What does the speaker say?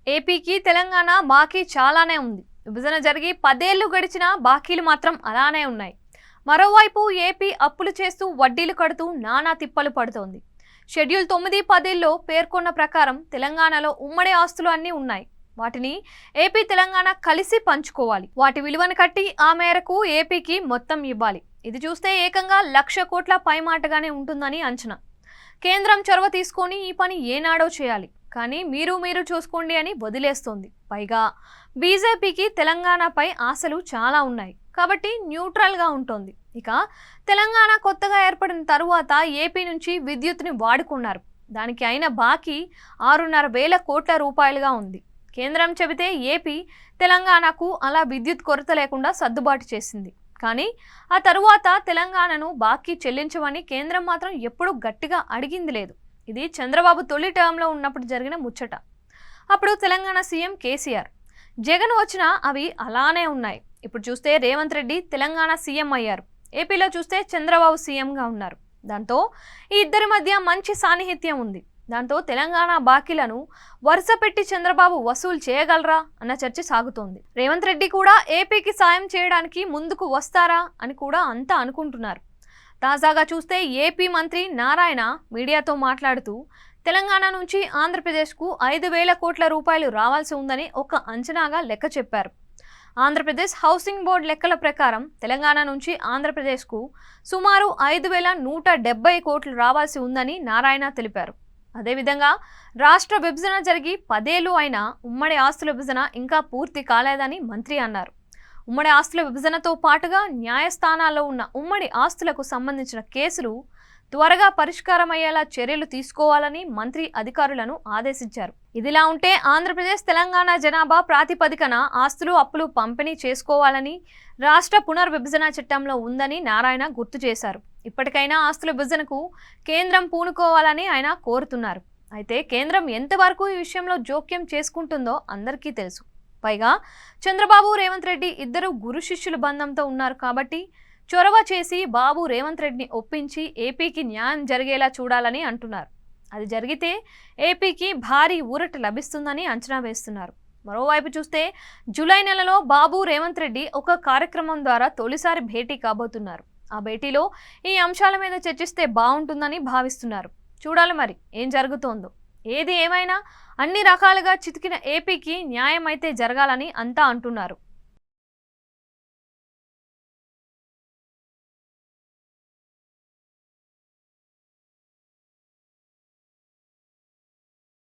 ఏపీకి తెలంగాణ బాకీ చాలానే ఉంది. విభజన జరిగి 10 ఏళ్లు గడిచినా బాకీలు మాత్రం అలానే ఉన్నాయి. మరోవైపు ఏపీ అప్పులు చేస్తూ వడ్డీలు కడుతూ నానా తిప్పలు పడుతోంది. షెడ్యూల్ 9, 10లో పేర్కొన్న ప్రకారం తెలంగాణలో ఉమ్మడి ఆస్తులు అన్నీ ఉన్నాయి. వాటిని ఏపీ తెలంగాణ కలిసి పంచుకోవాలి. వాటి విలువను కట్టి ఆ మేరకు ఏపీకి మొత్తం ఇవ్వాలి. ఇది చూస్తే ఏకంగా 1,00,000 కోట్ల పైమాటగానే ఉంటుందని అంచనా. కేంద్రం చొరవ తీసుకొని ఈ పని ఏనాడో చేయాలి, కానీ మీరు చూసుకోండి అని వదిలేస్తోంది. పైగా బీజేపీకి తెలంగాణపై ఆశలు చాలా ఉన్నాయి కాబట్టి న్యూట్రల్గా ఉంటుంది. ఇక తెలంగాణ కొత్తగా ఏర్పడిన తరువాత ఏపీ నుంచి విద్యుత్ని వాడుకున్నారు. దానికి అయిన బాకీ 6,500 కోట్ల రూపాయలుగా ఉంది. కేంద్రం చెబితే ఏపీ తెలంగాణకు అలా విద్యుత్ కొరత లేకుండా సర్దుబాటు చేసింది. కానీ ఆ తరువాత తెలంగాణను బాకీ చెల్లించమని కేంద్రం మాత్రం ఎప్పుడూ గట్టిగా అడిగింది లేదు. ఇది చంద్రబాబు తొలి టర్మ్లో ఉన్నప్పుడు జరిగిన ముచ్చట. అప్పుడు తెలంగాణ సీఎం కేసీఆర్, జగన్ వచ్చినా అవి అలానే ఉన్నాయి. ఇప్పుడు చూస్తే రేవంత్ రెడ్డి తెలంగాణ సీఎం అయ్యారు. ఏపీలో చూస్తే చంద్రబాబు సీఎంగా ఉన్నారు. దాంతో ఈ ఇద్దరి మధ్య మంచి సాన్నిహిత్యం ఉంది. దాంతో తెలంగాణ బాకీలను వరుస పెట్టి చంద్రబాబు వసూలు చేయగలరా అన్న చర్చ సాగుతోంది. రేవంత్ రెడ్డి కూడా ఏపీకి సాయం చేయడానికి ముందుకు వస్తారా అని కూడా అంతా అనుకుంటున్నారు. తాజాగా చూస్తే ఏపీ మంత్రి నారాయణ మీడియాతో మాట్లాడుతూ తెలంగాణ నుంచి ఆంధ్రప్రదేశ్కు 5,000 కోట్ల రూపాయలు రావాల్సి ఉందని ఒక అంచనాగా లెక్క చెప్పారు. ఆంధ్రప్రదేశ్ హౌసింగ్ బోర్డు లెక్కల ప్రకారం తెలంగాణ నుంచి ఆంధ్రప్రదేశ్కు సుమారు 5,170 కోట్లు రావాల్సి ఉందని నారాయణ తెలిపారు. అదేవిధంగా రాష్ట్ర విభజన జరిగి 10 ఏళ్లు అయినా ఉమ్మడి ఆస్తుల విభజన ఇంకా పూర్తి కాలేదని మంత్రి అన్నారు. ఉమ్మడి ఆస్తుల విభజనతో పాటుగా న్యాయస్థానాల్లో ఉన్న ఉమ్మడి ఆస్తులకు సంబంధించిన కేసులు త్వరగా పరిష్కారమయ్యేలా చర్యలు తీసుకోవాలని మంత్రి అధికారులను ఆదేశించారు. ఇదిలా ఉంటే ఆంధ్రప్రదేశ్ తెలంగాణ జనాభా ప్రాతిపదికన ఆస్తులు అప్పులు పంపిణీ చేసుకోవాలని రాష్ట్ర పునర్విభజన చట్టంలో ఉందని నారాయణ గుర్తు చేశారు. ఇప్పటికైనా ఆస్తుల విభజనకు కేంద్రం పూనుకోవాలని ఆయన కోరుతున్నారు. అయితే కేంద్రం ఎంతవరకు ఈ విషయంలో జోక్యం చేసుకుంటుందో అందరికీ తెలుసు. పైగా చంద్రబాబు, రేవంత్ రెడ్డి ఇద్దరు గురు శిష్యుల బంధంతో ఉన్నారు కాబట్టి చొరవ చేసి బాబు రేవంత్ రెడ్డిని ఒప్పించి ఏపీకి న్యాయం జరిగేలా చూడాలని అంటున్నారు. అది జరిగితే ఏపీకి భారీ ఊరట లభిస్తుందని అంచనా వేస్తున్నారు. మరోవైపు చూస్తే జూలై నెలలో బాబు రేవంత్ రెడ్డి ఒక కార్యక్రమం ద్వారా తొలిసారి భేటీ కాబోతున్నారు. ఆ భేటీలో ఈ అంశాల మీద చర్చిస్తే బాగుంటుందని భావిస్తున్నారు. చూడాలి మరి ఏం జరుగుతోందో. ఏది ఏమైనా అన్ని రకాలుగా చితికిన ఏపీకి న్యాయం అయితే జరగాలని అంతా అంటున్నారు.